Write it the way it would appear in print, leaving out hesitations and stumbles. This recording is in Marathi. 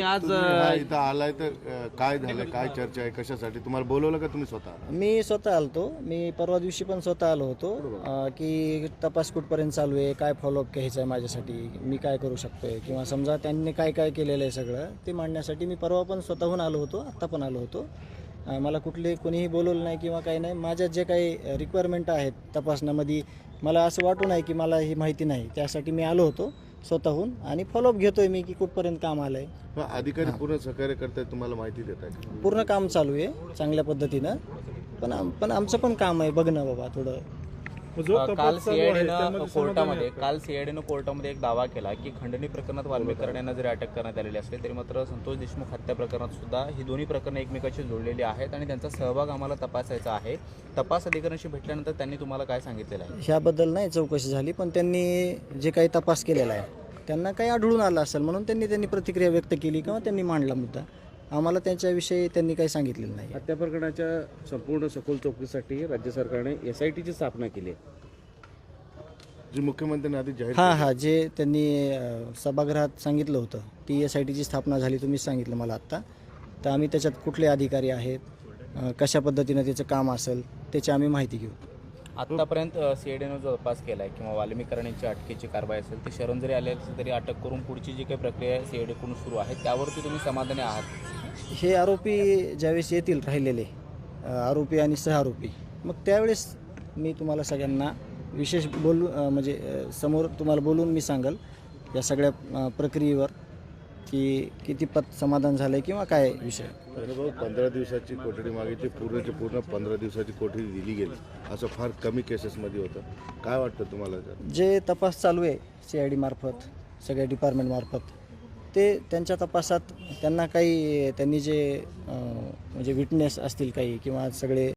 आज इथं आलाय तर काय झालं, काय चर्चा आहे, कशासाठी तुम्हाला बोलवलं का तुम्ही स्वतः? मी स्वतः आलतो. मी परवा दिवशी पण स्वतः आलो होतो की तपास कुठपर्यंत चालू आहे, काय फॉलोअप घ्यायचं आहे माझ्यासाठी, मी काय करू शकतोय किंवा समजा त्यांनी काय काय केलेलं आहे सगळं ते मांडण्यासाठी मी परवा पण स्वतःहून आलो होतो, आत्ता पण आलो होतो. मला कोणीही बोलवलं नाही किंवा काही नाही. माझ्या जे काही रिक्वायरमेंट आहेत तपासण्यामध्ये मला असं वाटू नाही की मला ही माहिती नाही, त्यासाठी मी आलो होतो स्वतःहून आणि फॉलोअप घेतोय मी की कुठपर्यंत काम आलं आहे. अधिकारी पूर्ण सहकार्य करतायत, तुम्हाला माहिती देत आहे? पूर्ण काम चालू आहे चांगल्या पद्धतीनं. पण आमचं पण काम आहे बघणं बाबा थोडं. काल सीआयडीनं कोर्टामध्ये एक दावा केला की खंडणी प्रकरणात वाल्मीकरण यांना जरी अटक करण्यात आलेली असली तरी मात्र संतोष देशमुख हत्या प्रकरणात सुद्धा ही दोन्ही प्रकरणं एकमेकाशी जोडलेली आहेत आणि त्यांचा सहभाग आम्हाला तपासायचा आहे. तपास अधिकाऱ्यांशी भेटल्यानंतर त्यांनी तुम्हाला काय सांगितलेलं आहे? ह्याबद्दल नाही चौकशी झाली, पण त्यांनी जे काही तपास केलेला आहे त्यांना काही आढळून आलं असेल म्हणून त्यांनी प्रतिक्रिया व्यक्त केली किंवा त्यांनी मांडला मुद्दा. आम्हाला त्यांच्याविषयी त्यांनी काही सांगितलेलं नाही. हत्या प्रकरणाच्या संपूर्ण सखोल चौकशीसाठी राज्य सरकारने SITची स्थापना केली आहे. जी मुख्यमंत्र्यांनी आधी जाहीर हां जे त्यांनी सभागृहात सांगितलं होतं ती SITची स्थापना झाली, तुम्हीच सांगितलं मला आत्ता. तर आम्ही त्याच्यात कुठले अधिकारी आहेत, कशा पद्धतीनं त्याचं काम असेल त्याची आम्ही माहिती घेऊ. आत्तापर्यंत सीआयडीनं जो तपास केला आहे किंवा वाल्मीकरण यांची अटकेची कारवाई असेल ती शरण जरी आले असेल तरी अटक करून पुढची जी काही प्रक्रिया सीआयडीकडून सुरू आहे त्यावरती तुम्ही समाधानी आहात? हे आरोपी ज्यावेळेस येतील राहिलेले आरोपी आणि सहआरोपी, मग त्यावेळेस मी तुम्हाला सगळ्यांना विशेष म्हणजे समोर तुम्हाला बोलून मी सांगेल या सगळ्या प्रक्रियेवर की किती समाधान झालं आहे किंवा काय विषय. 15 दिवसाची कोठडी मागितली, पूर्ण 15 दिवसाची कोठडी दिली गेली, असं फार कमी केसेसमध्ये होतं. काय वाटतं तुम्हाला? जे तपास चालू आहे CID मार्फत सगळ्या डिपार्टमेंट मार्फत ते त्यांच्या तपासात त्यांनी जे म्हणजे विटनेस असतील काही किंवा सगळे